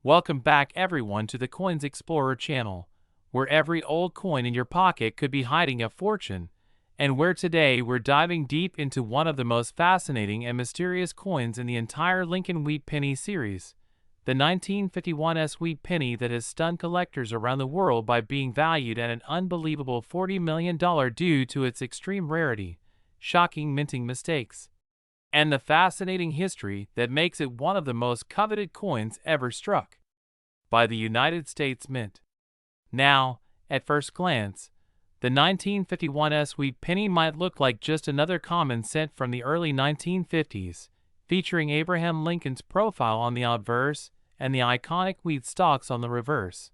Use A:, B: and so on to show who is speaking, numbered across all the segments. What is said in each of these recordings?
A: Welcome back everyone to the Coins Explorer channel, where every old coin in your pocket could be hiding a fortune, and where today we're diving deep into one of the most fascinating and mysterious coins in the entire Lincoln Wheat Penny series, the 1951 Wheat Penny that has stunned collectors around the world by being valued at an unbelievable $40 million due to its extreme rarity, shocking minting mistakes, and the fascinating history that makes it one of the most coveted coins ever struck by the United States Mint. Now, at first glance, the 1951 Wheat Penny might look like just another common cent from the early 1950s, featuring Abraham Lincoln's profile on the obverse and the iconic wheat stalks on the reverse.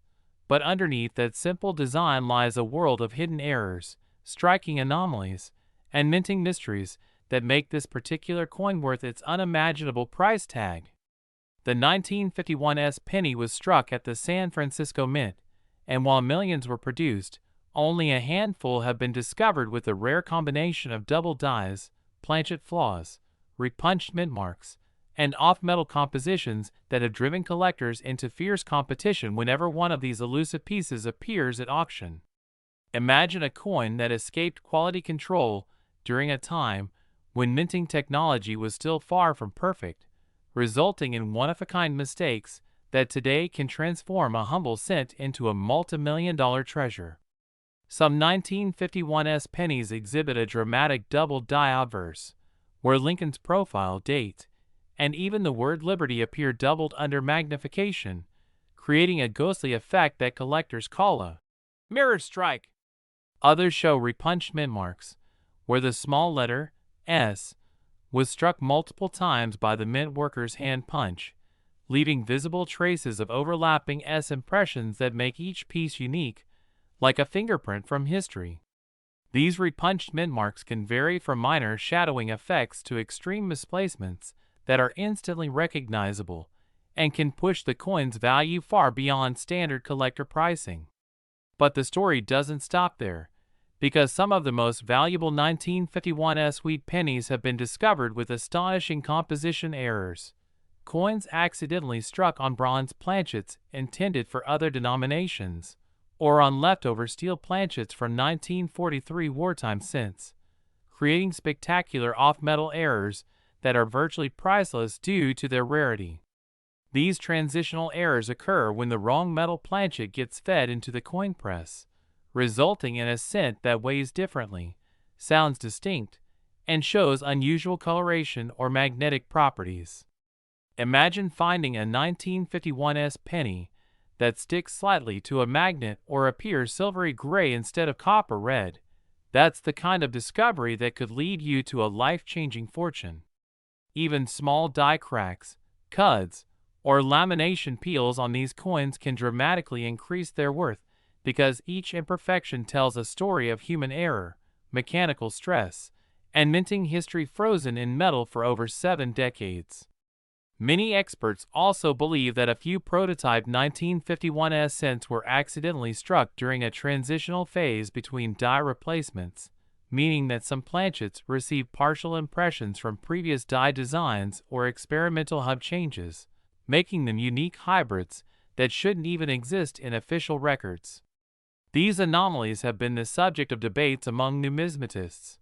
A: But underneath that simple design lies a world of hidden errors, striking anomalies, and minting mysteries that make this particular coin worth its unimaginable price tag. The 1951 penny was struck at the San Francisco Mint, and while millions were produced, only a handful have been discovered with the rare combination of double dies, planchet flaws, repunched mint marks, and off-metal compositions that have driven collectors into fierce competition whenever one of these elusive pieces appears at auction. Imagine a coin that escaped quality control during a time when minting technology was still far from perfect, resulting in one-of-a-kind mistakes that today can transform a humble cent into a multi-million-dollar treasure. Some 1951 pennies exhibit a dramatic double die obverse, where Lincoln's profile, date, and even the word liberty appear doubled under magnification, creating a ghostly effect that collectors call a mirror strike. Others show repunched mint marks, where the small letter S was struck multiple times by the mint worker's hand punch, leaving visible traces of overlapping S impressions that make each piece unique, like a fingerprint from history. These repunched mint marks can vary from minor shadowing effects to extreme misplacements that are instantly recognizable and can push the coin's value far beyond standard collector pricing. But the story doesn't stop there, because some of the most valuable 1951 Wheat Pennies have been discovered with astonishing composition errors. Coins accidentally struck on bronze planchets intended for other denominations, or on leftover steel planchets from 1943 wartime cents, creating spectacular off-metal errors that are virtually priceless due to their rarity. These transitional errors occur when the wrong metal planchet gets fed into the coin press, resulting in a cent that weighs differently, sounds distinct, and shows unusual coloration or magnetic properties. Imagine finding a 1951 penny that sticks slightly to a magnet or appears silvery gray instead of copper red. That's the kind of discovery that could lead you to a life-changing fortune. Even small die cracks, cuds, or lamination peels on these coins can dramatically increase their worth, because each imperfection tells a story of human error, mechanical stress, and minting history frozen in metal for over 7 decades. Many experts also believe that a few prototype 1951 cents were accidentally struck during a transitional phase between die replacements, meaning that some planchets received partial impressions from previous die designs or experimental hub changes, making them unique hybrids that shouldn't even exist in official records. These anomalies have been the subject of debates among numismatists,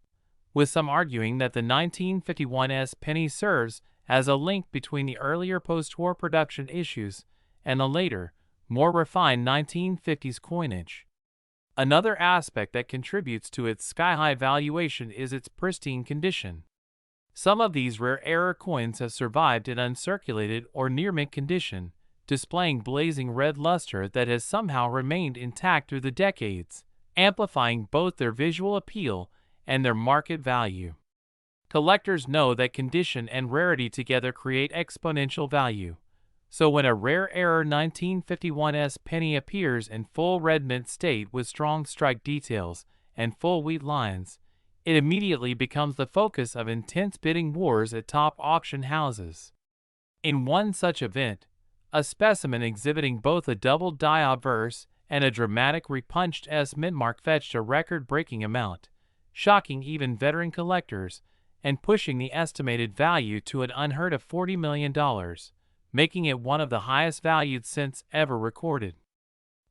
A: with some arguing that the 1951 penny serves as a link between the earlier post-war production issues and the later, more refined 1950s coinage. Another aspect that contributes to its sky-high valuation is its pristine condition. Some of these rare error coins have survived in uncirculated or near-mint condition, displaying blazing red luster that has somehow remained intact through the decades, amplifying both their visual appeal and their market value. Collectors know that condition and rarity together create exponential value. So when a rare error 1951 penny appears in full red mint state with strong strike details and full wheat lines, it immediately becomes the focus of intense bidding wars at top auction houses. In one such event, a specimen exhibiting both a double die obverse and a dramatic repunched S mint mark fetched a record-breaking amount, shocking even veteran collectors and pushing the estimated value to an unheard of $40 million, making it one of the highest valued cents ever recorded.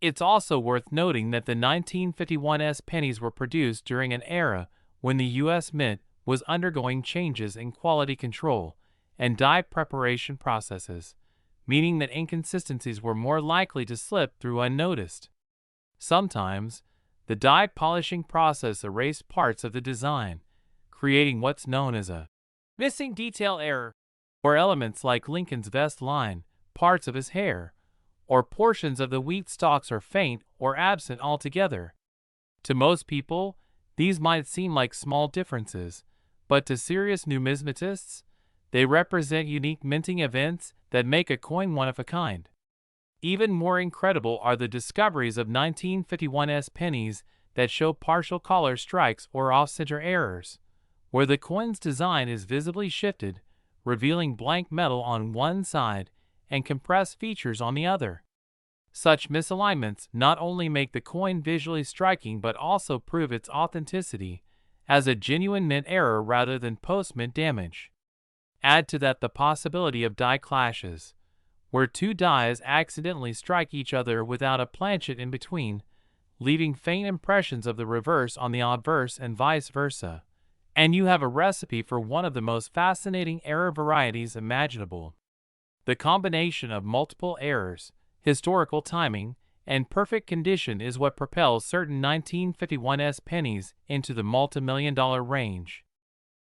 A: It's also worth noting that the 1951 pennies were produced during an era when the U.S. Mint was undergoing changes in quality control and die preparation processes, meaning that inconsistencies were more likely to slip through unnoticed. Sometimes, the die polishing process erased parts of the design, creating what's known as a missing detail error, or elements like Lincoln's vest line, parts of his hair, or portions of the wheat stalks are faint or absent altogether. To most people, these might seem like small differences, but to serious numismatists, they represent unique minting events that make a coin one of a kind. Even more incredible are the discoveries of 1951 pennies that show partial color strikes or off-center errors, where the coin's design is visibly shifted, revealing blank metal on one side and compressed features on the other. Such misalignments not only make the coin visually striking but also prove its authenticity as a genuine mint error rather than post-mint damage. Add to that the possibility of die clashes, where two dies accidentally strike each other without a planchet in between, leaving faint impressions of the reverse on the obverse and vice versa, and you have a recipe for one of the most fascinating error varieties imaginable. The combination of multiple errors, historical timing, and perfect condition is what propels certain 1951 pennies into the multi-million-dollar range.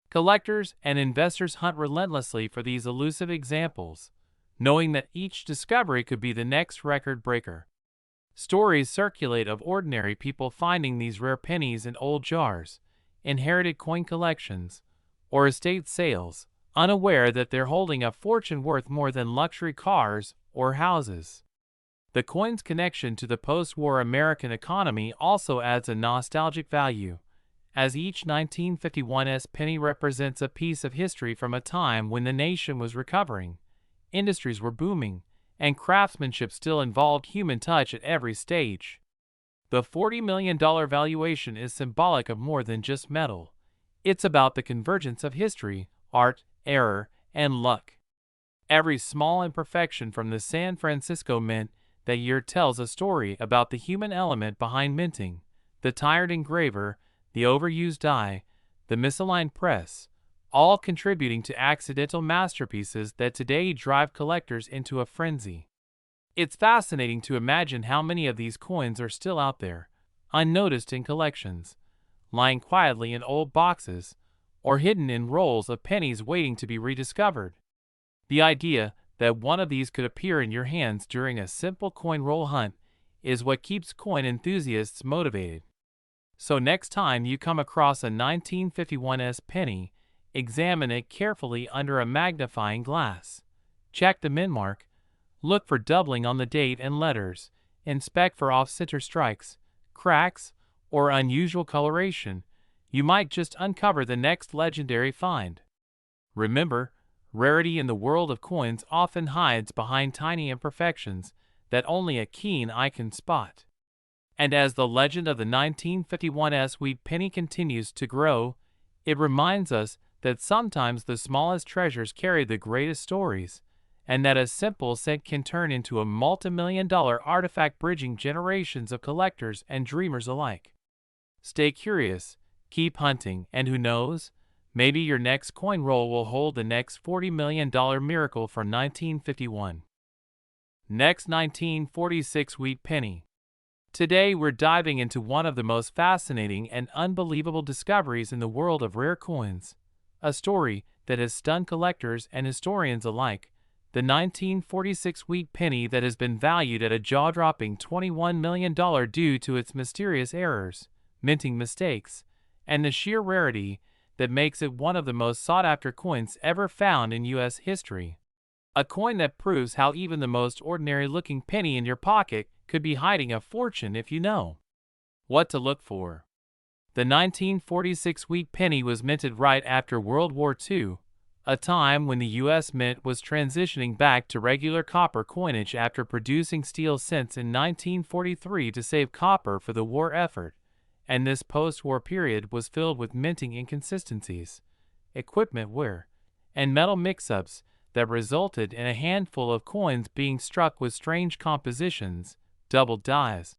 A: Collectors and investors hunt relentlessly for these elusive examples, knowing that each discovery could be the next record breaker. Stories circulate of ordinary people finding these rare pennies in old jars, inherited coin collections, or estate sales, unaware that they're holding a fortune worth more than luxury cars or houses. The coin's connection to the post-war American economy also adds a nostalgic value, as each 1951 penny represents a piece of history from a time when the nation was recovering, industries were booming, and craftsmanship still involved human touch at every stage. The $40 million valuation is symbolic of more than just metal. It's about the convergence of history, art, error, and luck. Every small imperfection from the San Francisco Mint that year tells a story about the human element behind minting, the tired engraver, the overused die, the misaligned press, all contributing to accidental masterpieces that today drive collectors into a frenzy. It's fascinating to imagine how many of these coins are still out there, unnoticed in collections, lying quietly in old boxes, or hidden in rolls of pennies waiting to be rediscovered. The idea that one of these could appear in your hands during a simple coin roll hunt is what keeps coin enthusiasts motivated. So next time you come across a 1951 penny, examine it carefully under a magnifying glass. Check the mint mark, look for doubling on the date and letters, inspect for off-center strikes, cracks, or unusual coloration. You might just uncover the next legendary find. Remember, rarity in the world of coins often hides behind tiny imperfections that only a keen eye can spot. And as the legend of the 1951 wheat penny continues to grow, it reminds us that sometimes the smallest treasures carry the greatest stories, and that a simple cent can turn into a multi-million-dollar artifact bridging generations of collectors and dreamers alike. Stay curious, keep hunting, and who knows, maybe your next coin roll will hold the next $40 million miracle from 1951. Next, 1946 wheat penny. Today we're diving into one of the most fascinating and unbelievable discoveries in the world of rare coins, a story that has stunned collectors and historians alike, the 1946 wheat penny that has been valued at a jaw-dropping $21 million due to its mysterious errors, minting mistakes, and the sheer rarity that makes it one of the most sought-after coins ever found in U.S. history. A coin that proves how even the most ordinary-looking penny in your pocket could be hiding a fortune if you know what to look for. The 1946 wheat penny was minted right after World War II, a time when the U.S. Mint was transitioning back to regular copper coinage after producing steel cents in 1943 to save copper for the war effort, and this post-war period was filled with minting inconsistencies, equipment wear, and metal mix-ups that resulted in a handful of coins being struck with strange compositions, doubled dies,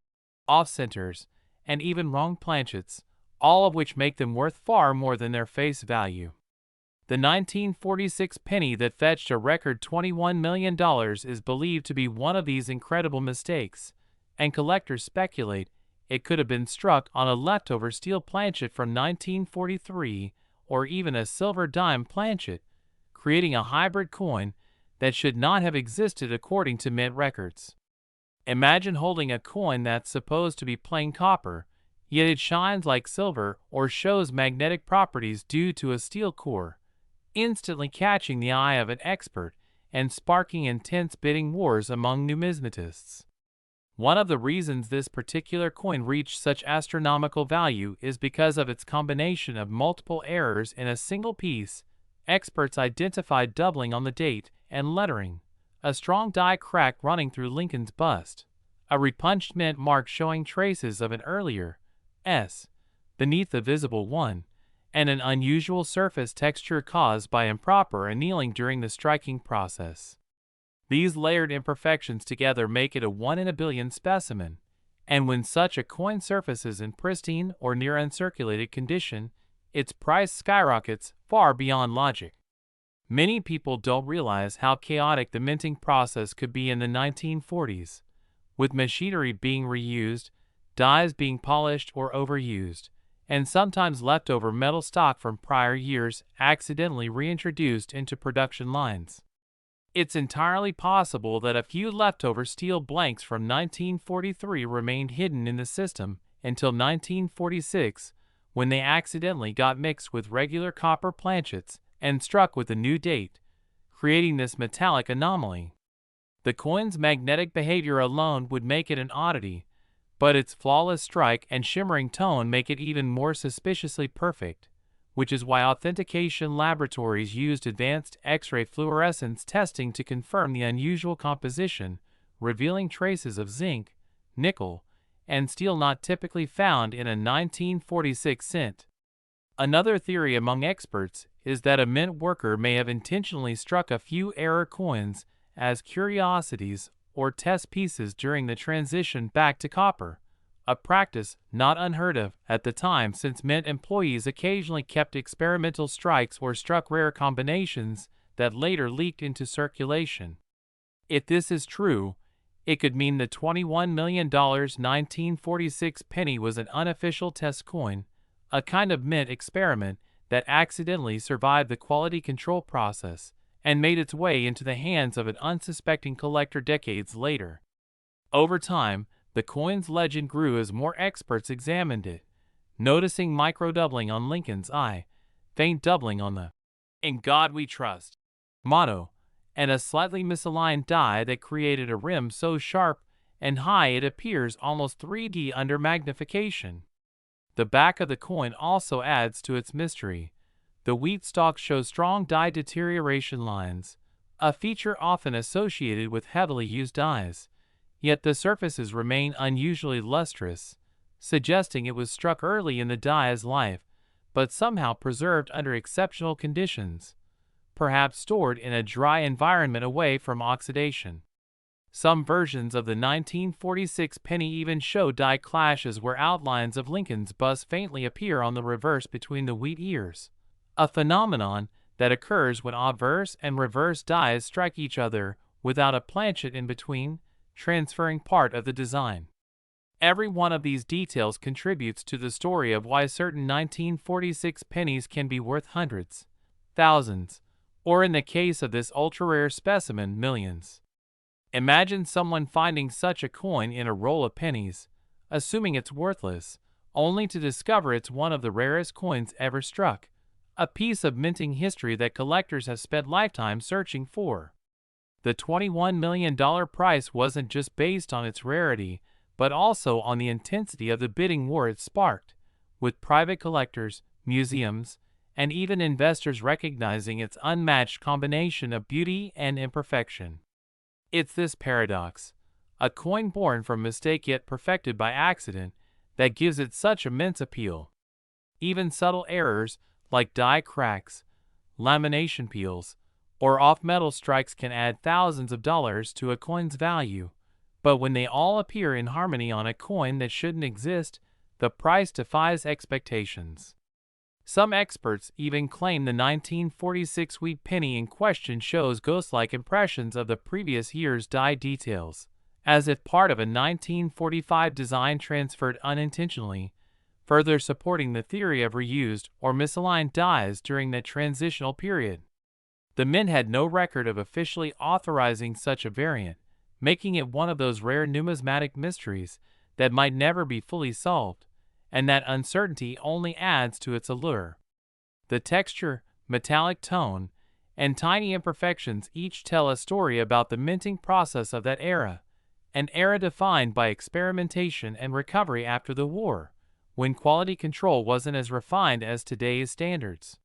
A: off-centers, and even wrong planchets, all of which make them worth far more than their face value. The 1946 penny that fetched a record $21 million is believed to be one of these incredible mistakes, and collectors speculate it could have been struck on a leftover steel planchet from 1943 or even a silver dime planchet, creating a hybrid coin that should not have existed according to mint records. Imagine holding a coin that's supposed to be plain copper, yet it shines like silver or shows magnetic properties due to a steel core, instantly catching the eye of an expert and sparking intense bidding wars among numismatists. One of the reasons this particular coin reached such astronomical value is because of its combination of multiple errors in a single piece. Experts identified doubling on the date and lettering, a strong die crack running through Lincoln's bust, a repunched mint mark showing traces of an earlier S beneath the visible one, and an unusual surface texture caused by improper annealing during the striking process. These layered imperfections together make it a 1 in a billion specimen, and when such a coin surfaces in pristine or near uncirculated condition, its price skyrockets far beyond logic. Many people don't realize how chaotic the minting process could be in the 1940s, with machinery being reused, dies being polished or overused, and sometimes leftover metal stock from prior years accidentally reintroduced into production lines. It's entirely possible that a few leftover steel blanks from 1943 remained hidden in the system until 1946, when they accidentally got mixed with regular copper planchets and struck with a new date, creating this metallic anomaly. The coin's magnetic behavior alone would make it an oddity, but its flawless strike and shimmering tone make it even more suspiciously perfect, which is why authentication laboratories used advanced X-ray fluorescence testing to confirm the unusual composition, revealing traces of zinc, nickel, and steel not typically found in a 1946 cent. Another theory among experts is that a mint worker may have intentionally struck a few error coins as curiosities or test pieces during the transition back to copper, a practice not unheard of at the time since mint employees occasionally kept experimental strikes or struck rare combinations that later leaked into circulation. If this is true, it could mean the $21 million 1946 penny was an unofficial test coin, a kind of mint experiment that accidentally survived the quality control process and made its way into the hands of an unsuspecting collector decades later. Over time, the coin's legend grew as more experts examined it, noticing micro-doubling on Lincoln's eye, faint doubling on the "In God We Trust" motto, and a slightly misaligned die that created a rim so sharp and high it appears almost 3D under magnification. The back of the coin also adds to its mystery. The wheat stalk shows strong die deterioration lines, a feature often associated with heavily used dies, yet the surfaces remain unusually lustrous, suggesting it was struck early in the die's life, but somehow preserved under exceptional conditions, perhaps stored in a dry environment away from oxidation. Some versions of the 1946 penny even show die clashes where outlines of Lincoln's bust faintly appear on the reverse between the wheat ears, a phenomenon that occurs when obverse and reverse dies strike each other without a planchet in between, transferring part of the design. Every one of these details contributes to the story of why certain 1946 pennies can be worth hundreds, thousands, or in the case of this ultra-rare specimen, millions. Imagine someone finding such a coin in a roll of pennies, assuming it's worthless, only to discover it's one of the rarest coins ever struck, a piece of minting history that collectors have spent lifetimes searching for. The $21 million price wasn't just based on its rarity, but also on the intensity of the bidding war it sparked, with private collectors, museums, and even investors recognizing its unmatched combination of beauty and imperfection. It's this paradox, a coin born from mistake yet perfected by accident, that gives it such immense appeal. Even subtle errors, like die cracks, lamination peels, or off-metal strikes can add thousands of dollars to a coin's value, but when they all appear in harmony on a coin that shouldn't exist, the price defies expectations. Some experts even claim the 1946 wheat penny in question shows ghost-like impressions of the previous year's die details, as if part of a 1945 design transferred unintentionally, further supporting the theory of reused or misaligned dies during that transitional period. The mint had no record of officially authorizing such a variant, making it one of those rare numismatic mysteries that might never be fully solved, and that uncertainty only adds to its allure. The texture, metallic tone, and tiny imperfections each tell a story about the minting process of that era, an era defined by experimentation and recovery after the war, when quality control wasn't as refined as today's standards.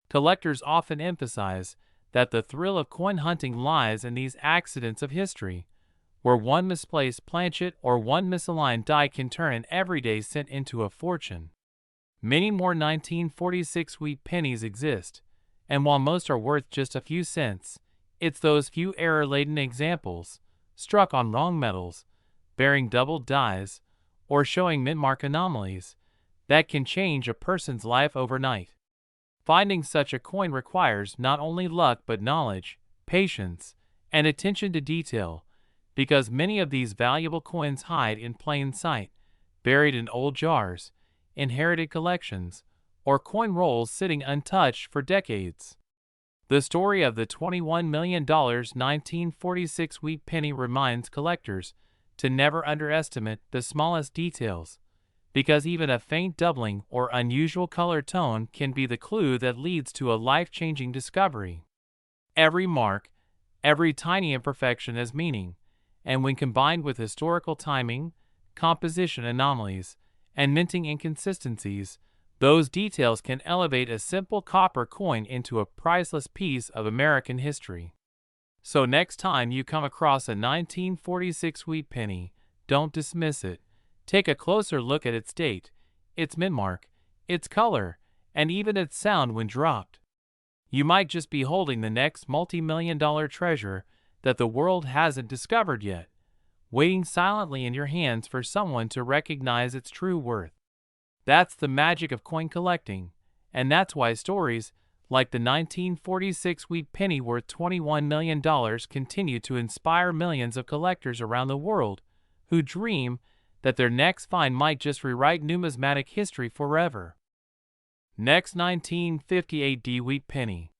A: Collectors often emphasize that the thrill of coin hunting lies in these accidents of history, where one misplaced planchet or one misaligned die can turn an everyday cent into a fortune. Many more 1946 wheat pennies exist, and while most are worth just a few cents, it's those few error-laden examples, struck on wrong metals, bearing doubled dies, or showing mint-mark anomalies, that can change a person's life overnight. Finding such a coin requires not only luck but knowledge, patience, and attention to detail, because many of these valuable coins hide in plain sight, buried in old jars, inherited collections, or coin rolls sitting untouched for decades. The story of the $21 million 1946 wheat penny reminds collectors to never underestimate the smallest details, because even a faint doubling or unusual color tone can be the clue that leads to a life-changing discovery. Every mark, every tiny imperfection has meaning, and when combined with historical timing, composition anomalies, and minting inconsistencies, those details can elevate a simple copper coin into a priceless piece of American history. So next time you come across a 1946 wheat penny, don't dismiss it. Take a closer look at its date, its mint mark, its color, and even its sound when dropped. You might just be holding the next multi-million-dollar treasure that the world hasn't discovered yet, waiting silently in your hands for someone to recognize its true worth. That's the magic of coin collecting, and that's why stories like the 1946 wheat penny worth $21 million continue to inspire millions of collectors around the world who dream that their next find might just rewrite numismatic history forever. Next, 1958 D wheat penny.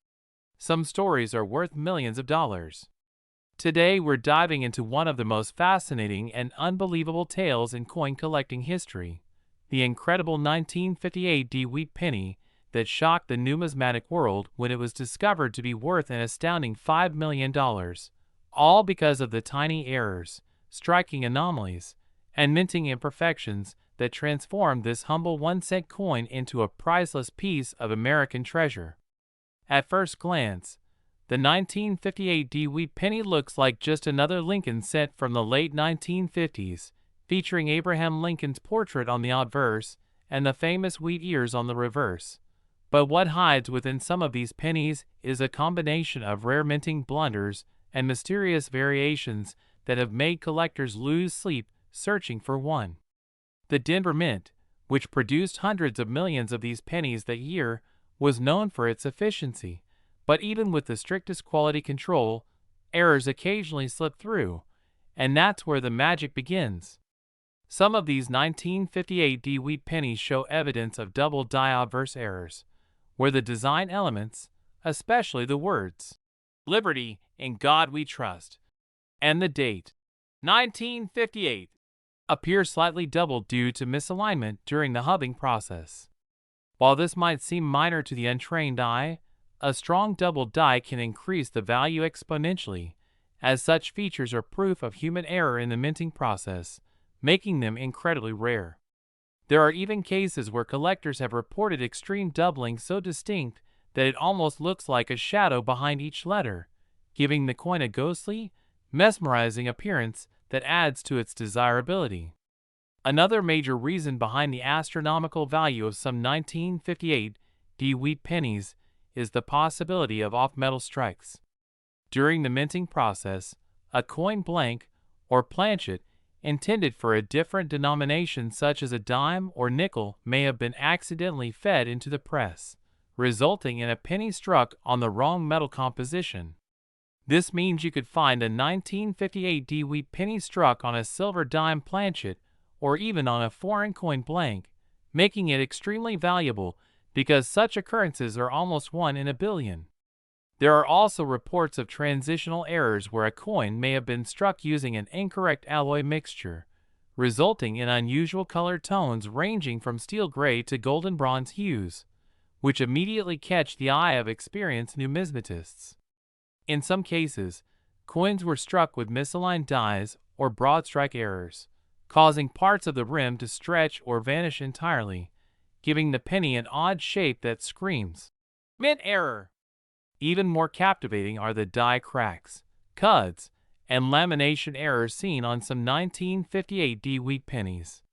A: Some stories are worth millions of dollars. Today we're diving into one of the most fascinating and unbelievable tales in coin collecting history, the incredible 1958 D wheat penny that shocked the numismatic world when it was discovered to be worth an astounding $5 million, all because of the tiny errors, striking anomalies, and minting imperfections that transformed this humble 1-cent coin into a priceless piece of American treasure. At first glance, the 1958 D wheat penny looks like just another Lincoln cent from the late 1950s, featuring Abraham Lincoln's portrait on the obverse and the famous wheat ears on the reverse. But what hides within some of these pennies is a combination of rare minting blunders and mysterious variations that have made collectors lose sleep searching for one. The Denver Mint, which produced hundreds of millions of these pennies that year, was known for its efficiency, but even with the strictest quality control, errors occasionally slip through, and that's where the magic begins. Some of these 1958 D wheat pennies show evidence of double die obverse errors, where the design elements, especially the words, "Liberty, in God we trust," and the date, 1958, appear slightly doubled due to misalignment during the hubbing process. While this might seem minor to the untrained eye, a strong double die can increase the value exponentially, as such features are proof of human error in the minting process, making them incredibly rare. There are even cases where collectors have reported extreme doubling so distinct that it almost looks like a shadow behind each letter, giving the coin a ghostly, mesmerizing appearance that adds to its desirability. Another major reason behind the astronomical value of some 1958 D wheat pennies is the possibility of off-metal strikes. During the minting process, a coin blank or planchet intended for a different denomination such as a dime or nickel may have been accidentally fed into the press, resulting in a penny struck on the wrong metal composition. This means you could find a 1958 wheat penny struck on a silver dime planchet or even on a foreign coin blank, making it extremely valuable because such occurrences are almost 1 in a billion. There are also reports of transitional errors where a coin may have been struck using an incorrect alloy mixture, resulting in unusual color tones ranging from steel gray to golden bronze hues, which immediately catch the eye of experienced numismatists. In some cases, coins were struck with misaligned dies or broad strike errors, causing parts of the rim to stretch or vanish entirely, giving the penny an odd shape that screams, "Mint error!" Even more captivating are the die cracks, cuds, and lamination errors seen on some 1958 wheat pennies.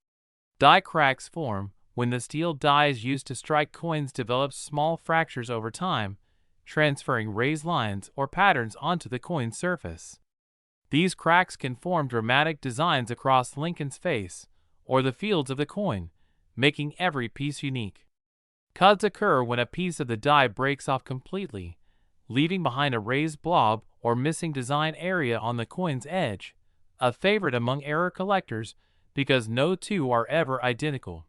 A: Die cracks form when the steel dies used to strike coins develop small fractures over time, transferring raised lines or patterns onto the coin surface. These cracks can form dramatic designs across Lincoln's face or the fields of the coin, making every piece unique. Cuds occur when a piece of the die breaks off completely, leaving behind a raised blob or missing design area on the coin's edge, a favorite among error collectors because no two are ever identical.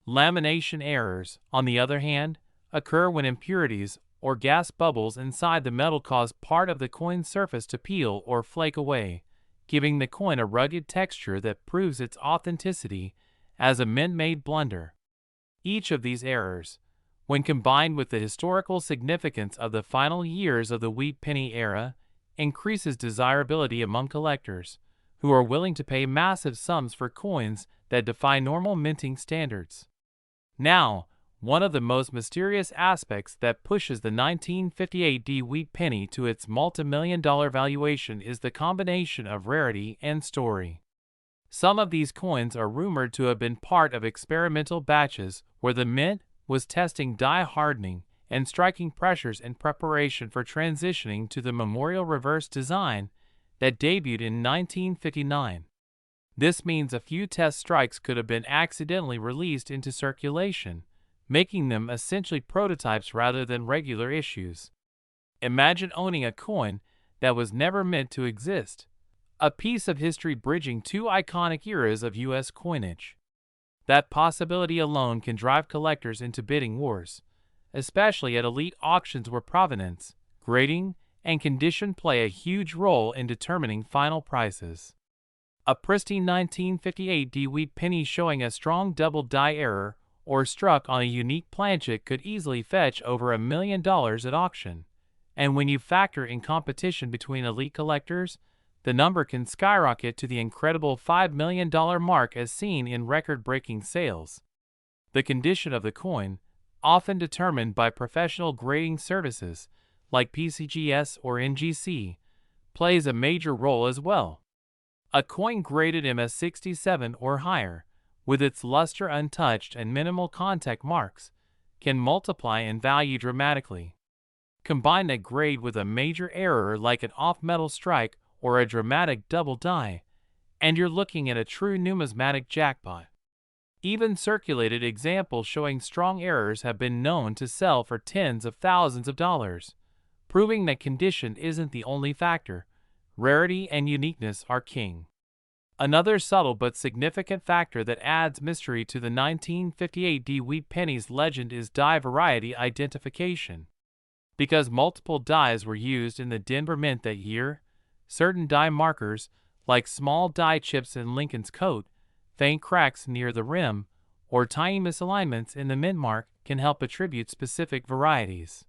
A: Lamination errors, on the other hand, occur when impurities or gas bubbles inside the metal cause part of the coin's surface to peel or flake away, giving the coin a rugged texture that proves its authenticity as a mint-made blunder. Each of these errors, when combined with the historical significance of the final years of the wheat penny era, increases desirability among collectors, who are willing to pay massive sums for coins that defy normal minting standards. Now, one of the most mysterious aspects that pushes the 1958 wheat penny to its multi-million-dollar valuation is the combination of rarity and story. Some of these coins are rumored to have been part of experimental batches where the mint was testing die hardening and striking pressures in preparation for transitioning to the memorial reverse design that debuted in 1959. This means a few test strikes could have been accidentally released into circulation, making them essentially prototypes rather than regular issues. Imagine owning a coin that was never meant to exist, a piece of history bridging two iconic eras of U.S. coinage. That possibility alone can drive collectors into bidding wars, especially at elite auctions where provenance, grading, and condition play a huge role in determining final prices. A pristine 1958 wheat penny showing a strong double die error or struck on a unique planchet could easily fetch over $1 million at auction, and when you factor in competition between elite collectors, the number can skyrocket to the incredible $5 million mark as seen in record-breaking sales. The condition of the coin, often determined by professional grading services like PCGS or NGC, plays a major role as well. A coin graded MS67 or higher, with its luster untouched and minimal contact marks, can multiply in value dramatically. Combine a grade with a major error like an off-metal strike or a dramatic double die, and you're looking at a true numismatic jackpot. Even circulated examples showing strong errors have been known to sell for tens of thousands of dollars, proving that condition isn't the only factor. Rarity and uniqueness are king. Another subtle but significant factor that adds mystery to the 1958 wheat penny's legend is die variety identification. Because multiple dies were used in the Denver Mint that year, certain die markers, like small die chips in Lincoln's coat, faint cracks near the rim, or tiny misalignments in the mint mark, can help attribute specific varieties.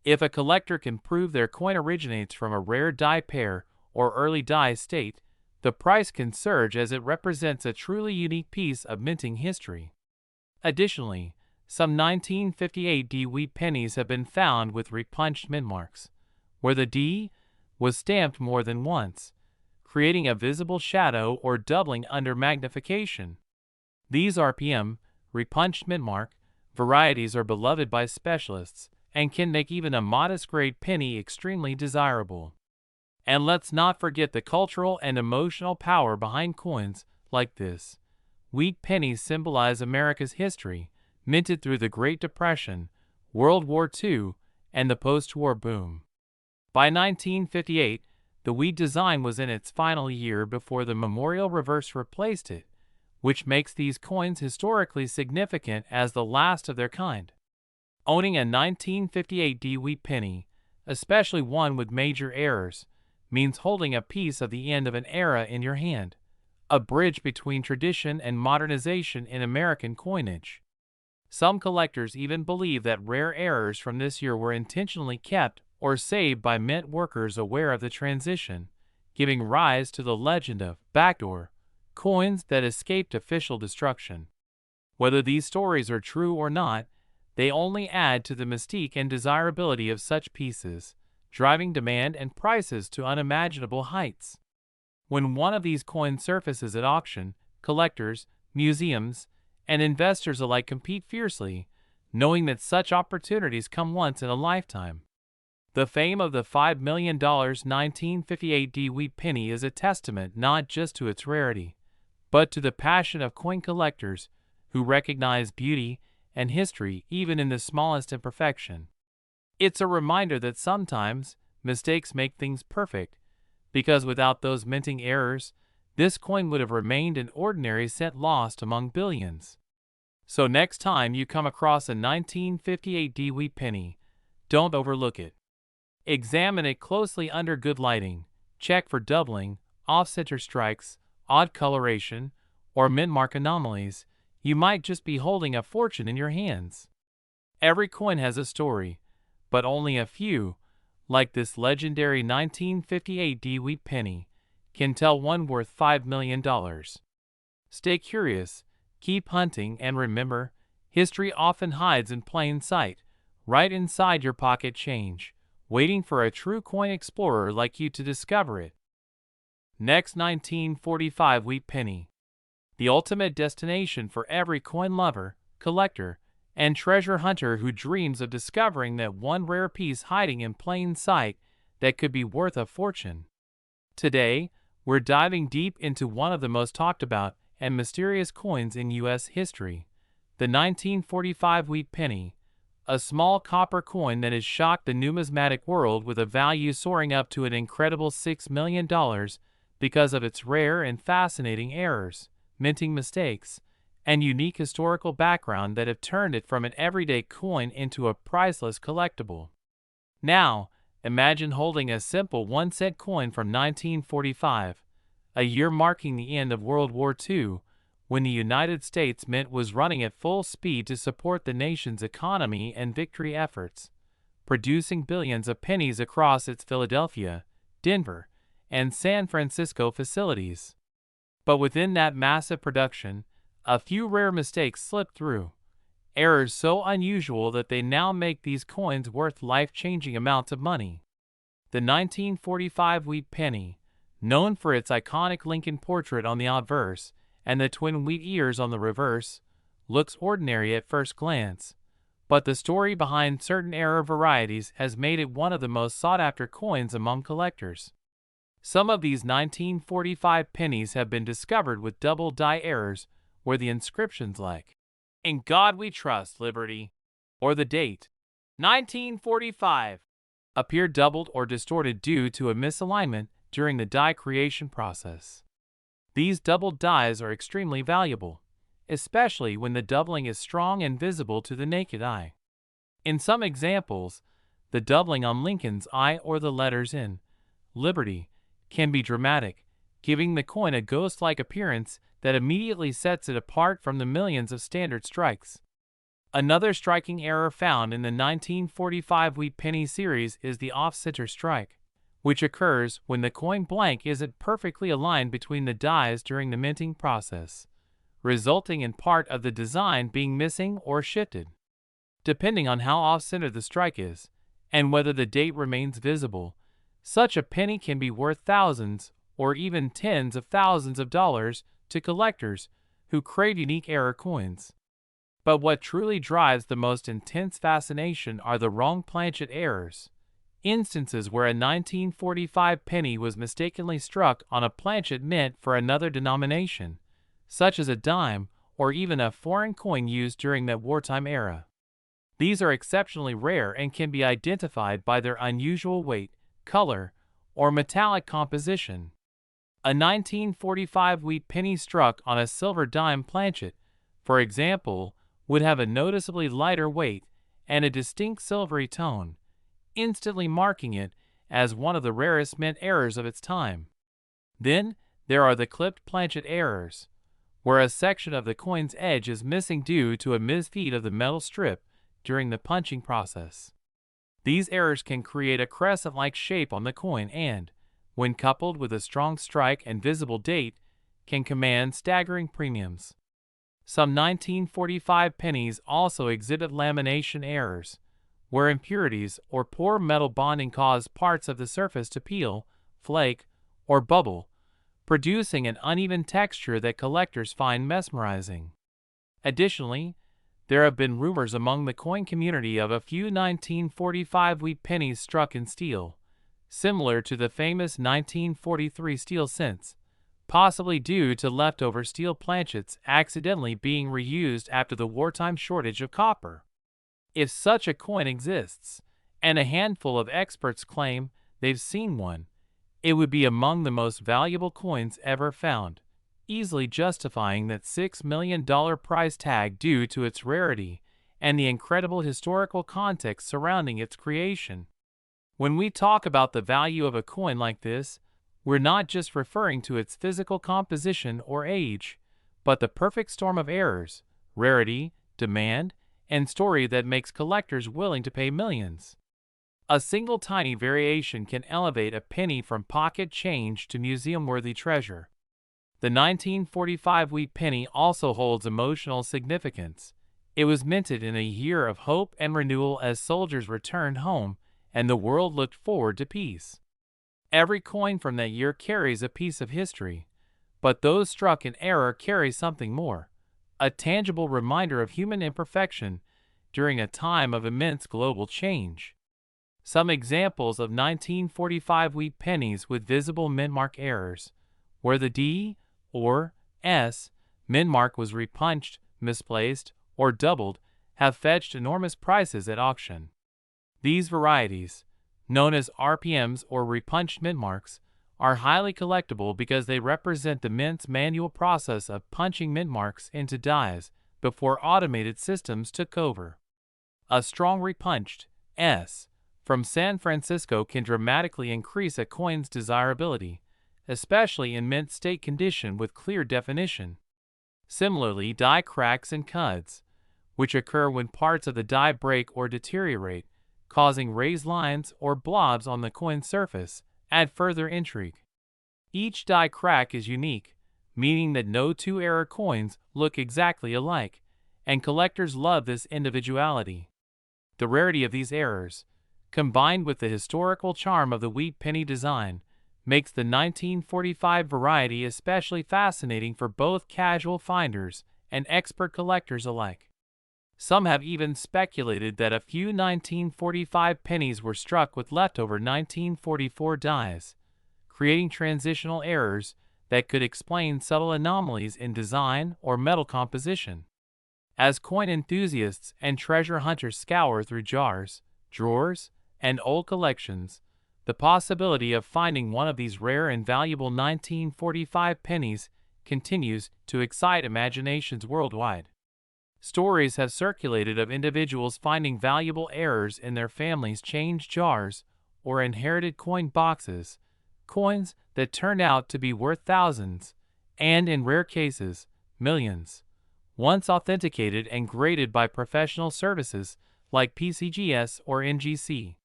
A: If a collector can prove their coin originates from a rare die pair or early die state, the price can surge as it represents a truly unique piece of minting history. Additionally, some 1958 wheat pennies have been found with repunched mint marks, where the D was stamped more than once, creating a visible shadow or doubling under magnification. These RPM, repunched mint mark, varieties are beloved by specialists and can make even a modest grade penny extremely desirable. And let's not forget the cultural and emotional power behind coins like this. Wheat pennies symbolize America's history, minted through the Great Depression, World War II, and the post-war boom. By 1958, the wheat design was in its final year before the memorial reverse replaced it, which makes these coins historically significant as the last of their kind. Owning a 1958 D wheat penny, especially one with major errors, means holding a piece of the end of an era in your hand, a bridge between tradition and modernization in American coinage. Some collectors even believe that rare errors from this year were intentionally kept or saved by mint workers aware of the transition, giving rise to the legend of backdoor coins that escaped official destruction. Whether these stories are true or not, they only add to the mystique and desirability of such pieces, driving demand and prices to unimaginable heights. When one of these coins surfaces at auction, collectors, museums, and investors alike compete fiercely, knowing that such opportunities come once in a lifetime. The fame of the $5 million 1958 D wheat penny is a testament not just to its rarity, but to the passion of coin collectors who recognize beauty and history even in the smallest imperfection. It's a reminder that sometimes mistakes make things perfect, because without those minting errors, this coin would have remained an ordinary cent lost among billions. So next time you come across a 1958 D wheat penny, don't overlook it. Examine it closely under good lighting, check for doubling, off-center strikes, odd coloration, or mint mark anomalies. You might just be holding a fortune in your hands. Every coin has a story, but only a few, like this legendary 1958 D wheat penny, can tell one worth $5 million. Stay curious, keep hunting, and remember, history often hides in plain sight, right inside your pocket change, waiting for a true coin explorer like you to discover it. Next, 1945 wheat penny. The ultimate destination for every coin lover, collector, and treasure hunter who dreams of discovering that one rare piece hiding in plain sight that could be worth a fortune. Today, we're diving deep into one of the most talked about and mysterious coins in U.S. history, the 1945 wheat penny, a small copper coin that has shocked the numismatic world with a value soaring up to an incredible $6 million because of its rare and fascinating errors, minting mistakes, and unique historical background that have turned it from an everyday coin into a priceless collectible. Now, imagine holding a simple 1-cent coin from 1945, a year marking the end of World War II, when the United States Mint was running at full speed to support the nation's economy and victory efforts, producing billions of pennies across its Philadelphia, Denver, and San Francisco facilities. But within that massive production, a few rare mistakes slipped through, errors so unusual that they now make these coins worth life-changing amounts of money. The 1945 wheat penny, known for its iconic Lincoln portrait on the obverse and the twin wheat ears on the reverse, looks ordinary at first glance, but the story behind certain error varieties has made it one of the most sought-after coins among collectors. Some of these 1945 pennies have been discovered with double die errors where the inscriptions like, "In God We Trust, Liberty," or the date, 1945, appear doubled or distorted due to a misalignment during the die creation process. These doubled dies are extremely valuable, especially when the doubling is strong and visible to the naked eye. In some examples, the doubling on Lincoln's eye or the letters in Liberty can be dramatic, giving the coin a ghost-like appearance that immediately sets it apart from the millions of standard strikes. Another striking error found in the 1945 wheat penny series is the off-center strike, which occurs when the coin blank isn't perfectly aligned between the dies during the minting process, resulting in part of the design being missing or shifted. Depending on how off-center the strike is, and whether the date remains visible, such a penny can be worth thousands or even tens of thousands of dollars to collectors who crave unique error coins. But what truly drives the most intense fascination are the wrong planchet errors, Instances where a 1945 penny was mistakenly struck on a planchet mint for another denomination, such as a dime or even a foreign coin used during the wartime era. These are exceptionally rare and can be identified by their unusual weight, color, or metallic composition. A 1945 wheat penny struck on a silver dime planchet, for example, would have a noticeably lighter weight and a distinct silvery tone, instantly marking it as one of the rarest mint errors of its time. Then, there are the clipped planchet errors, where a section of the coin's edge is missing due to a misfeed of the metal strip during the punching process. These errors can create a crescent-like shape on the coin and, when coupled with a strong strike and visible date, can command staggering premiums. Some 1945 pennies also exhibit lamination errors, where impurities or poor metal bonding cause parts of the surface to peel, flake, or bubble, producing an uneven texture that collectors find mesmerizing. Additionally, there have been rumors among the coin community of a few 1945 wheat pennies struck in steel, similar to the famous 1943 steel cents, possibly due to leftover steel planchets accidentally being reused after the wartime shortage of copper. If such a coin exists, and a handful of experts claim they've seen one, it would be among the most valuable coins ever found, easily justifying that $6 million price tag due to its rarity and the incredible historical context surrounding its creation. When we talk about the value of a coin like this, we're not just referring to its physical composition or age, but the perfect storm of errors, rarity, demand, and story that makes collectors willing to pay millions. A single tiny variation can elevate a penny from pocket change to museum-worthy treasure. The 1945 wheat penny also holds emotional significance. It was minted in a year of hope and renewal as soldiers returned home and the world looked forward to peace. Every coin from that year carries a piece of history, but those struck in error carry something more, a tangible reminder of human imperfection during a time of immense global change. Some examples of 1945 wheat pennies with visible mintmark errors, where the D or S mintmark was repunched, misplaced, or doubled, have fetched enormous prices at auction. These varieties, known as RPMs or repunched mintmarks, are highly collectible because they represent the mint's manual process of punching mintmarks into dies before automated systems took over. A strong repunched S from San Francisco can dramatically increase a coin's desirability, especially in mint state condition with clear definition. Similarly, die cracks and cuds, which occur when parts of the die break or deteriorate, causing raised lines or blobs on the coin's surface, add further intrigue. Each die crack is unique, meaning that no two error coins look exactly alike, and collectors love this individuality. The rarity of these errors, combined with the historical charm of the wheat penny design, makes the 1945 variety especially fascinating for both casual finders and expert collectors alike. Some have even speculated that a few 1945 pennies were struck with leftover 1944 dies, creating transitional errors that could explain subtle anomalies in design or metal composition. As coin enthusiasts and treasure hunters scour through jars, drawers, and old collections, the possibility of finding one of these rare and valuable 1945 pennies continues to excite imaginations worldwide. Stories have circulated of individuals finding valuable errors in their family's change jars or inherited coin boxes, coins that turned out to be worth thousands, and in rare cases, millions, once authenticated and graded by professional services like PCGS or NGC.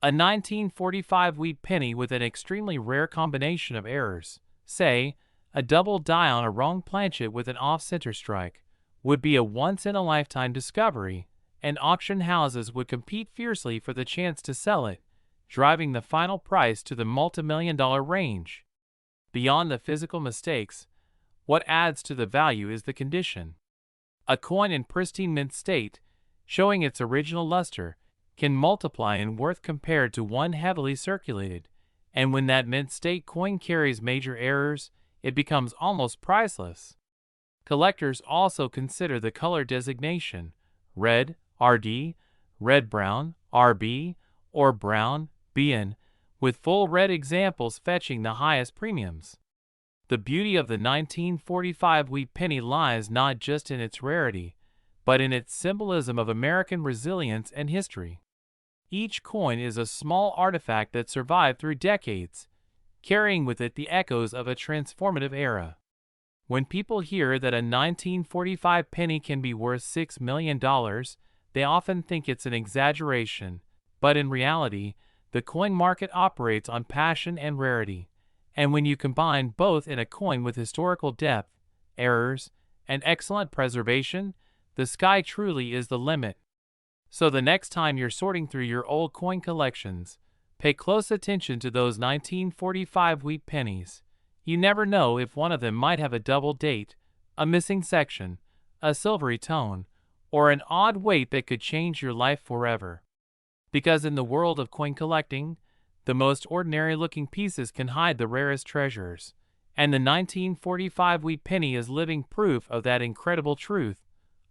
A: A 1945 wheat penny with an extremely rare combination of errors, say, a double die on a wrong planchet with an off-center strike, would be a once-in-a-lifetime discovery, and auction houses would compete fiercely for the chance to sell it, driving the final price to the multimillion-dollar range. Beyond the physical mistakes, what adds to the value is the condition. A coin in pristine mint state, showing its original luster, can multiply in worth compared to one heavily circulated, and when that mint state coin carries major errors, it becomes almost priceless. Collectors also consider the color designation, red, RD, red-brown, RB, or brown, BN, with full red examples fetching the highest premiums. The beauty of the 1945 wheat penny lies not just in its rarity, but in its symbolism of American resilience and history. Each coin is a small artifact that survived through decades, carrying with it the echoes of a transformative era. When people hear that a 1945 penny can be worth $6 million, they often think it's an exaggeration, but in reality, the coin market operates on passion and rarity, and when you combine both in a coin with historical depth, errors, and excellent preservation, the sky truly is the limit. So the next time you're sorting through your old coin collections, pay close attention to those 1945 wheat pennies. You never know if one of them might have a double date, a missing section, a silvery tone, or an odd weight that could change your life forever. Because in the world of coin collecting, the most ordinary-looking pieces can hide the rarest treasures, and the 1945 wheat penny is living proof of that incredible truth,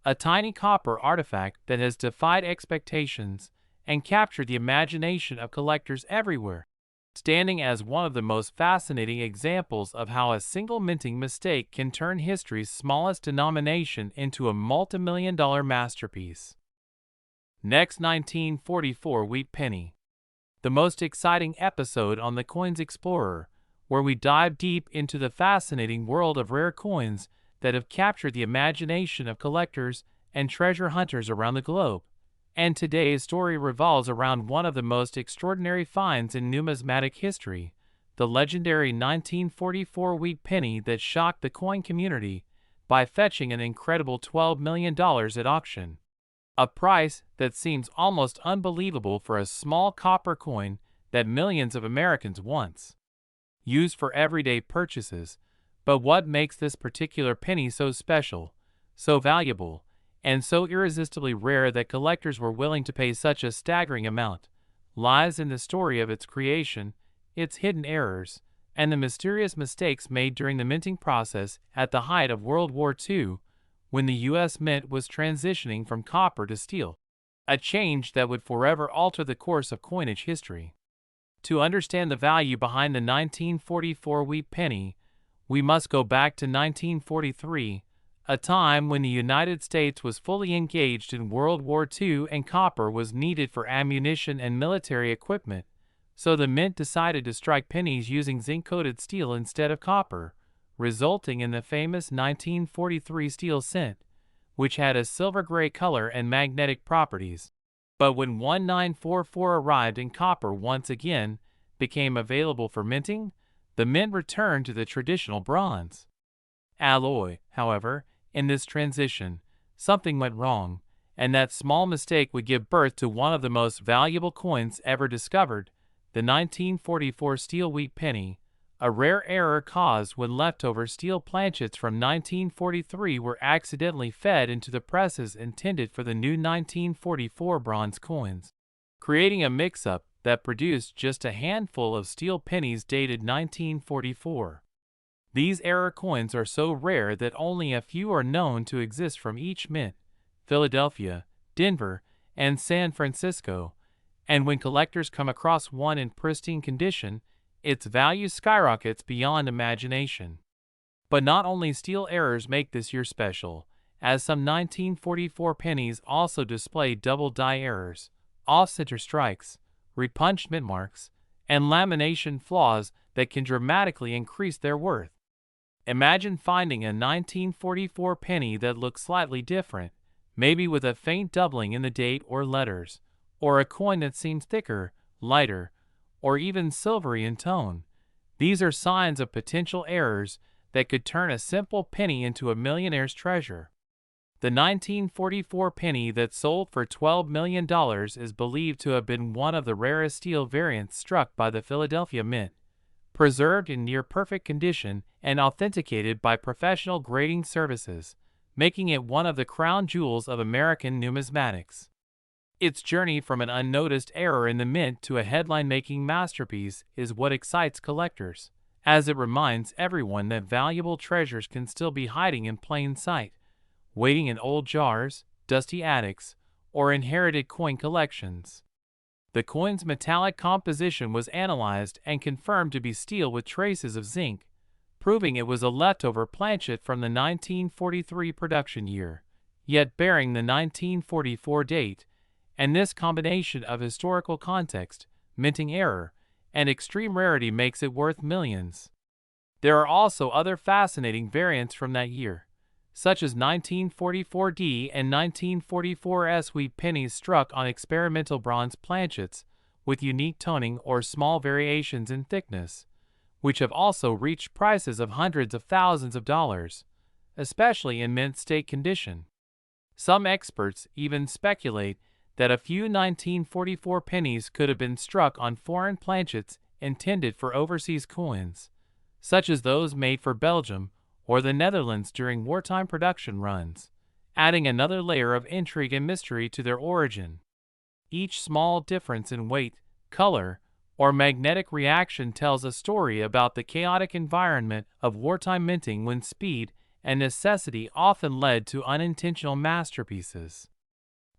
A: a tiny copper artifact that has defied expectations and captured the imagination of collectors everywhere, standing as one of the most fascinating examples of how a single minting mistake can turn history's smallest denomination into a multi-million-dollar masterpiece. Next, 1944 wheat penny. The most exciting episode on the Coins Explorer, where we dive deep into the fascinating world of rare coins that have captured the imagination of collectors and treasure hunters around the globe. And today's story revolves around one of the most extraordinary finds in numismatic history, the legendary 1944 wheat penny that shocked the coin community by fetching an incredible $12 million at auction. A price that seems almost unbelievable for a small copper coin that millions of Americans once used for everyday purchases. But what makes this particular penny so special, so valuable, and so irresistibly rare that collectors were willing to pay such a staggering amount, lies in the story of its creation, its hidden errors, and the mysterious mistakes made during the minting process at the height of World War II, when the U.S. Mint was transitioning from copper to steel, a change that would forever alter the course of coinage history. To understand the value behind the 1944 wheat penny, we must go back to 1943, a time when the United States was fully engaged in World War II and copper was needed for ammunition and military equipment, so the Mint decided to strike pennies using zinc-coated steel instead of copper, resulting in the famous 1943 steel cent, which had a silver-gray color and magnetic properties. But when 1944 arrived and copper once again became available for minting, the Mint returned to the traditional bronze alloy. However, in this transition, something went wrong, and that small mistake would give birth to one of the most valuable coins ever discovered, the 1944 steel wheat penny, a rare error caused when leftover steel planchets from 1943 were accidentally fed into the presses intended for the new 1944 bronze coins, creating a mix-up that produced just a handful of steel pennies dated 1944. These error coins are so rare that only a few are known to exist from each mint, Philadelphia, Denver, and San Francisco, and when collectors come across one in pristine condition, its value skyrockets beyond imagination. But not only steel errors make this year special, as some 1944 pennies also display double die errors, off-center strikes, repunched mint marks, and lamination flaws that can dramatically increase their worth. Imagine finding a 1944 penny that looks slightly different, maybe with a faint doubling in the date or letters, or a coin that seems thicker, lighter, or even silvery in tone. These are signs of potential errors that could turn a simple penny into a millionaire's treasure. The 1944 penny that sold for $12 million is believed to have been one of the rarest steel variants struck by the Philadelphia Mint, preserved in near-perfect condition and authenticated by professional grading services, making it one of the crown jewels of American numismatics. Its journey from an unnoticed error in the mint to a headline-making masterpiece is what excites collectors, as it reminds everyone that valuable treasures can still be hiding in plain sight, waiting in old jars, dusty attics, or inherited coin collections. The coin's metallic composition was analyzed and confirmed to be steel with traces of zinc, proving it was a leftover planchet from the 1943 production year, yet bearing the 1944 date, and this combination of historical context, minting error, and extreme rarity makes it worth millions. There are also other fascinating variants from that year, such as 1944D and 1944S wheat pennies struck on experimental bronze planchets with unique toning or small variations in thickness, which have also reached prices of hundreds of thousands of dollars, especially in mint state condition. Some experts even speculate that a few 1944 pennies could have been struck on foreign planchets intended for overseas coins, such as those made for Belgium or the Netherlands during wartime production runs, adding another layer of intrigue and mystery to their origin. Each small difference in weight, color, or magnetic reaction tells a story about the chaotic environment of wartime minting when speed and necessity often led to unintentional masterpieces.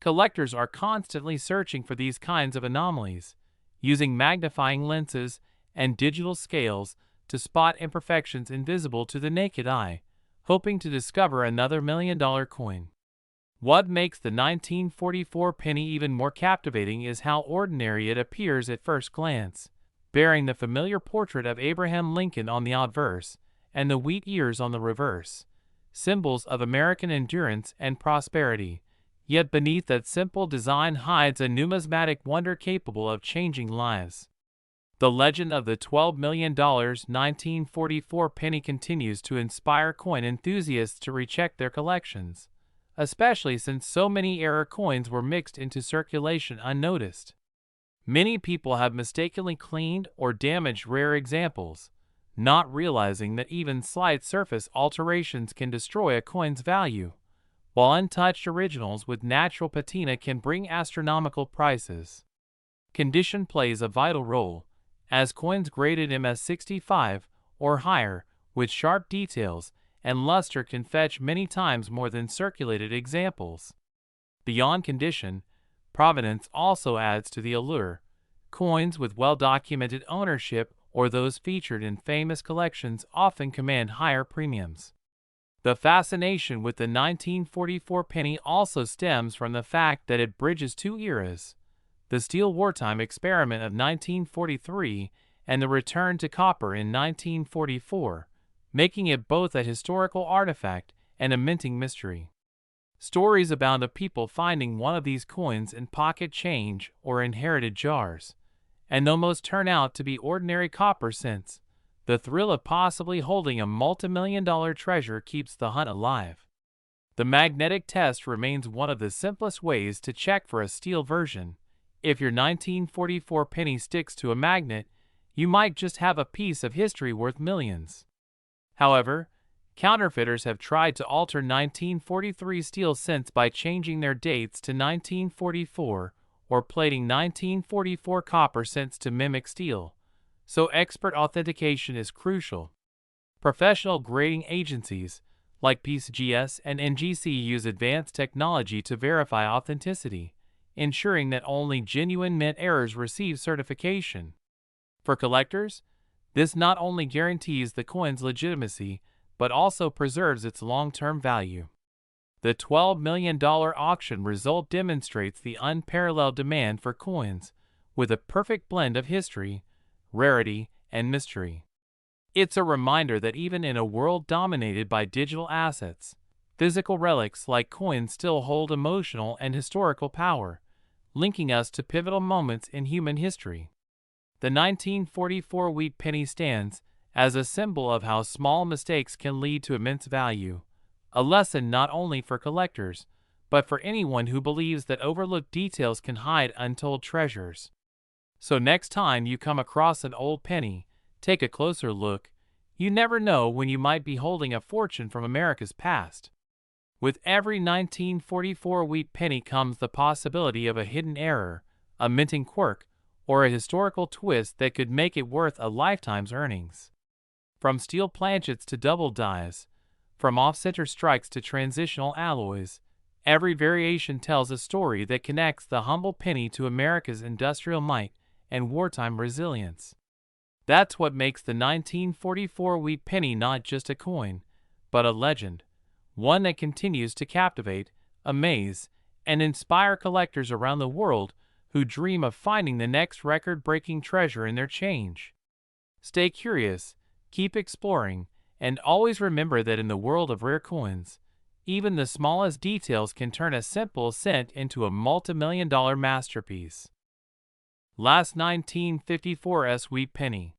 A: Collectors are constantly searching for these kinds of anomalies, using magnifying lenses and digital scales to spot imperfections invisible to the naked eye, hoping to discover another million-dollar coin. What makes the 1944 penny even more captivating is how ordinary it appears at first glance, bearing the familiar portrait of Abraham Lincoln on the obverse and the wheat ears on the reverse, symbols of American endurance and prosperity. Yet beneath that simple design hides a numismatic wonder capable of changing lives. The legend of the $12 million 1944 penny continues to inspire coin enthusiasts to recheck their collections, especially since so many error coins were mixed into circulation unnoticed. Many people have mistakenly cleaned or damaged rare examples, not realizing that even slight surface alterations can destroy a coin's value, while untouched originals with natural patina can bring astronomical prices. Condition plays a vital role, as coins graded MS65 or higher with sharp details and luster can fetch many times more than circulated examples. Beyond condition, provenance also adds to the allure. Coins with well-documented ownership or those featured in famous collections often command higher premiums. The fascination with the 1944 penny also stems from the fact that it bridges two eras, the steel wartime experiment of 1943 and the return to copper in 1944, making it both a historical artifact and a minting mystery. Stories abound of people finding one of these coins in pocket change or inherited jars, and almost turn out to be ordinary copper cents. The thrill of possibly holding a multimillion-dollar treasure keeps the hunt alive. The magnetic test remains one of the simplest ways to check for a steel version. If your 1944 penny sticks to a magnet, you might just have a piece of history worth millions. However, counterfeiters have tried to alter 1943 steel cents by changing their dates to 1944 or plating 1944 copper cents to mimic steel, so expert authentication is crucial. Professional grading agencies like PCGS and NGC use advanced technology to verify authenticity, ensuring that only genuine mint errors receive certification. For collectors, this not only guarantees the coin's legitimacy, but also preserves its long-term value. The $12 million auction result demonstrates the unparalleled demand for coins, with a perfect blend of history, rarity, and mystery. It's a reminder that even in a world dominated by digital assets, physical relics like coins still hold emotional and historical power, linking us to pivotal moments in human history. The 1944 wheat penny stands as a symbol of how small mistakes can lead to immense value, a lesson not only for collectors, but for anyone who believes that overlooked details can hide untold treasures. So next time you come across an old penny, take a closer look. You never know when you might be holding a fortune from America's past. With every 1944 wheat penny comes the possibility of a hidden error, a minting quirk, or a historical twist that could make it worth a lifetime's earnings. From steel planchets to double dies, from off-center strikes to transitional alloys, every variation tells a story that connects the humble penny to America's industrial might and wartime resilience. That's what makes the 1944 wheat penny not just a coin, but a legend, one that continues to captivate, amaze, and inspire collectors around the world who dream of finding the next record-breaking treasure in their change. Stay curious, keep exploring, and always remember that in the world of rare coins, even the smallest details can turn a simple cent into a multi-million-dollar masterpiece. Last 1954's wheat penny.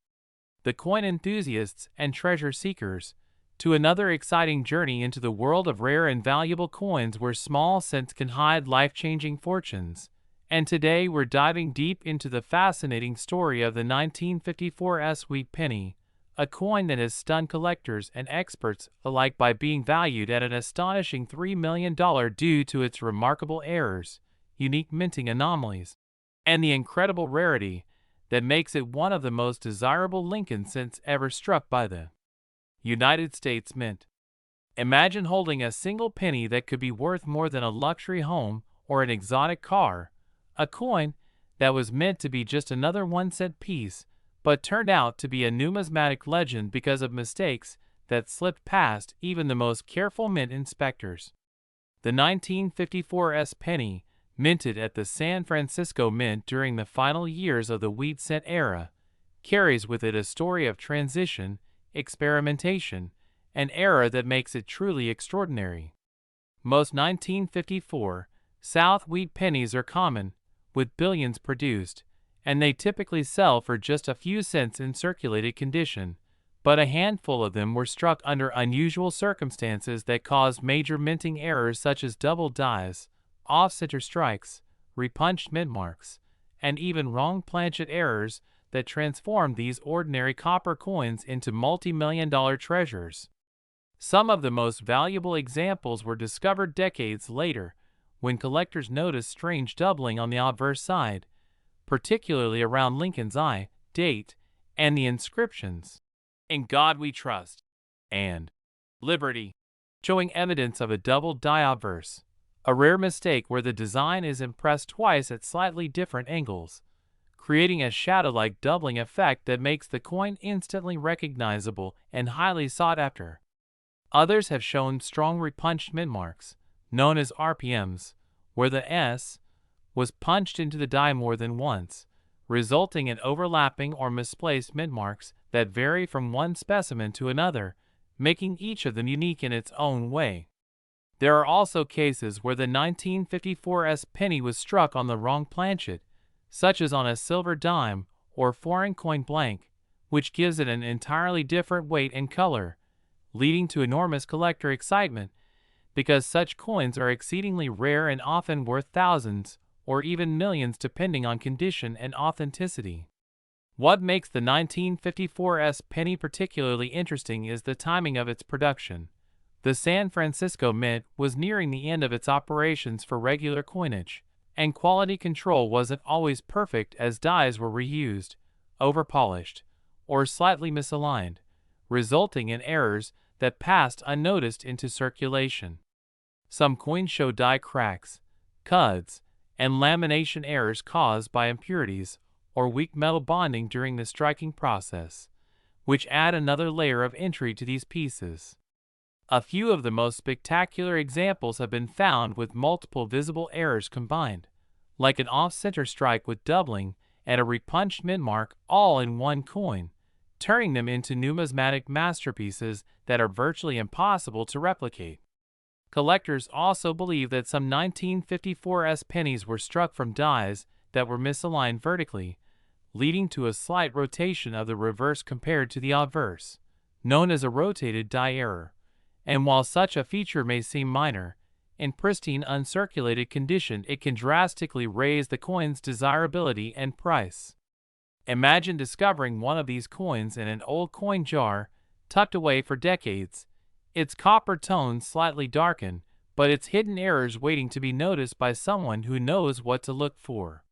A: The coin enthusiasts and treasure seekers, to another exciting journey into the world of rare and valuable coins where small cents can hide life-changing fortunes. And today we're diving deep into the fascinating story of the 1954's wheat penny, a coin that has stunned collectors and experts alike by being valued at an astonishing $3 million due to its remarkable errors, unique minting anomalies, and the incredible rarity that makes it one of the most desirable Lincoln cents ever struck by the United States Mint. Imagine holding a single penny that could be worth more than a luxury home or an exotic car, a coin that was meant to be just another 1-cent piece, but turned out to be a numismatic legend because of mistakes that slipped past even the most careful mint inspectors. The 1954's penny, minted at the San Francisco Mint during the final years of the wheat cent era, carries with it a story of transition, experimentation, and error that makes it truly extraordinary. Most 1954 South wheat pennies are common, with billions produced, and they typically sell for just a few cents in circulated condition, but a handful of them were struck under unusual circumstances that caused major minting errors such as double dies, off-center strikes, repunched mint marks, and even wrong planchet errors that transformed these ordinary copper coins into multi-million-dollar treasures. Some of the most valuable examples were discovered decades later, when collectors noticed strange doubling on the obverse side, particularly around Lincoln's eye, date, and the inscriptions, "In God We Trust," and "Liberty," showing evidence of a double die obverse, a rare mistake where the design is impressed twice at slightly different angles, creating a shadow-like doubling effect that makes the coin instantly recognizable and highly sought after. Others have shown strong repunched mint marks, known as RPMs, where the S was punched into the die more than once, resulting in overlapping or misplaced mint marks that vary from one specimen to another, making each of them unique in its own way. There are also cases where the 1954's penny was struck on the wrong planchet, such as on a silver dime or foreign coin blank, which gives it an entirely different weight and color, leading to enormous collector excitement, because such coins are exceedingly rare and often worth thousands or even millions depending on condition and authenticity. What makes the 1954's penny particularly interesting is the timing of its production. The San Francisco Mint was nearing the end of its operations for regular coinage, and quality control wasn't always perfect as dies were reused, overpolished, or slightly misaligned, resulting in errors that passed unnoticed into circulation. Some coins show die cracks, cuds, and lamination errors caused by impurities or weak metal bonding during the striking process, which add another layer of intrigue to these pieces. A few of the most spectacular examples have been found with multiple visible errors combined, like an off-center strike with doubling and a repunched mint mark all in one coin, turning them into numismatic masterpieces that are virtually impossible to replicate. Collectors also believe that some 1954's pennies were struck from dies that were misaligned vertically, leading to a slight rotation of the reverse compared to the obverse, known as a rotated die error. And while such a feature may seem minor, in pristine uncirculated condition it can drastically raise the coin's desirability and price. Imagine discovering one of these coins in an old coin jar, tucked away for decades, its copper tones slightly darkened, but it's hidden errors waiting to be noticed by someone who knows what to look for.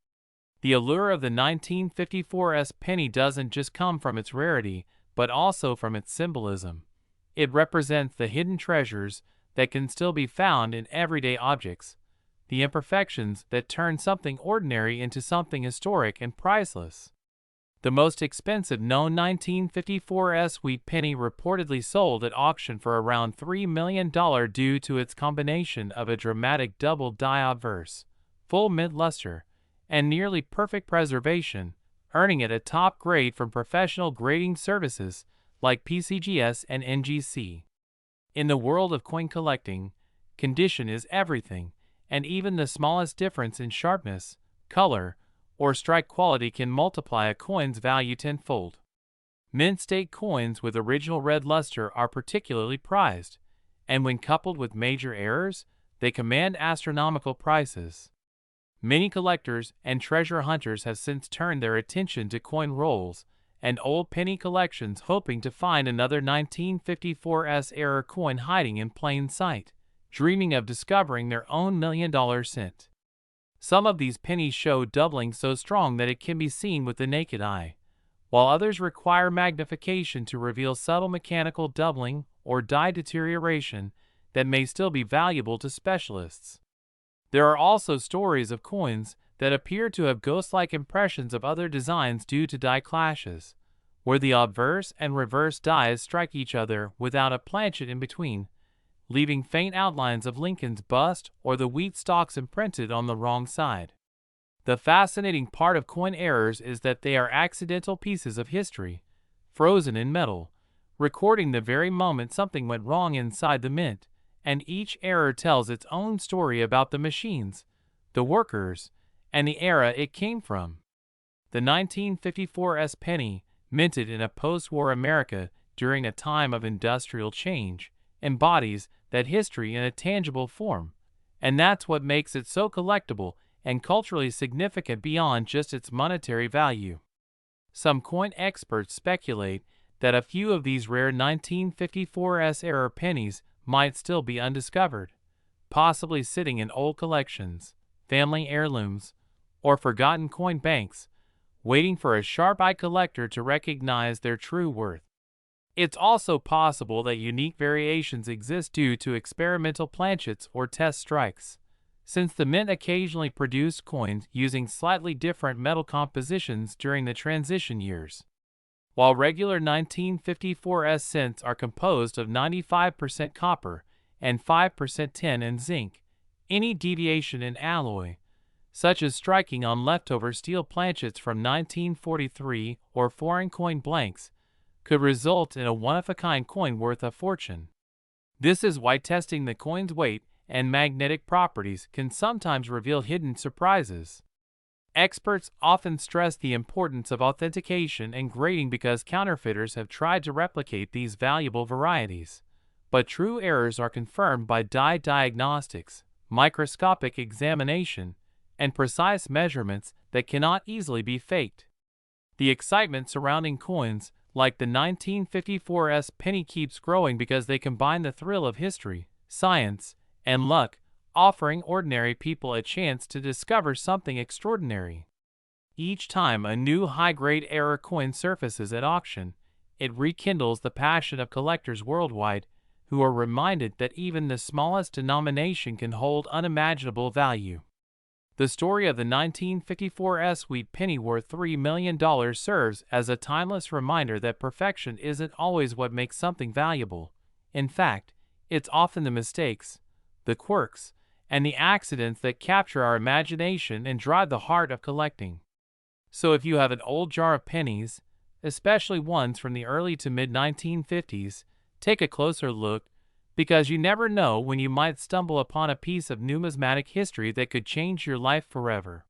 A: The allure of the 1954 penny doesn't just come from its rarity, but also from its symbolism. It represents the hidden treasures that can still be found in everyday objects, the imperfections that turn something ordinary into something historic and priceless. The most expensive known 1954 wheat penny reportedly sold at auction for around $3 million due to its combination of a dramatic double-die obverse, full mint luster, and nearly perfect preservation, earning it a top grade from professional grading services like PCGS and NGC. In the world of coin collecting, condition is everything, and even the smallest difference in sharpness, color, or strike quality can multiply a coin's value tenfold. Mint state coins with original red luster are particularly prized, and when coupled with major errors, they command astronomical prices. Many collectors and treasure hunters have since turned their attention to coin rolls and old penny collections, hoping to find another 1954 error coin hiding in plain sight, dreaming of discovering their own $1 million cent. Some of these pennies show doubling so strong that it can be seen with the naked eye, while others require magnification to reveal subtle mechanical doubling or die deterioration that may still be valuable to specialists. There are also stories of coins that appear to have ghost-like impressions of other designs due to die clashes, where the obverse and reverse dies strike each other without a planchet in between, leaving faint outlines of Lincoln's bust or the wheat stalks imprinted on the wrong side. The fascinating part of coin errors is that they are accidental pieces of history, frozen in metal, recording the very moment something went wrong inside the mint, and each error tells its own story about the machines, the workers, and the era it came from. The 1954 penny, minted in a post-war America during a time of industrial change, embodies that history in a tangible form, and that's what makes it so collectible and culturally significant beyond just its monetary value. Some coin experts speculate that a few of these rare 1954 era pennies might still be undiscovered, possibly sitting in old collections, family heirlooms, or forgotten coin banks, waiting for a sharp-eyed collector to recognize their true worth. It's also possible that unique variations exist due to experimental planchets or test strikes, since the mint occasionally produced coins using slightly different metal compositions during the transition years. While regular 1954 cents are composed of 95% copper and 5% tin and zinc, any deviation in alloy, such as striking on leftover steel planchets from 1943 or foreign coin blanks, could result in a one-of-a-kind coin worth a fortune. This is why testing the coin's weight and magnetic properties can sometimes reveal hidden surprises. Experts often stress the importance of authentication and grading because counterfeiters have tried to replicate these valuable varieties, but true errors are confirmed by die diagnostics, microscopic examination, and precise measurements that cannot easily be faked. The excitement surrounding coins like the 1954 penny keeps growing because they combine the thrill of history, science, and luck, offering ordinary people a chance to discover something extraordinary. Each time a new high-grade error coin surfaces at auction, it rekindles the passion of collectors worldwide who are reminded that even the smallest denomination can hold unimaginable value. The story of the 1954 wheat penny worth $3 million serves as a timeless reminder that perfection isn't always what makes something valuable. In fact, it's often the mistakes, the quirks, and the accidents that capture our imagination and drive the heart of collecting. So if you have an old jar of pennies, especially ones from the early to mid-1950s, take a closer look, because you never know when you might stumble upon a piece of numismatic history that could change your life forever.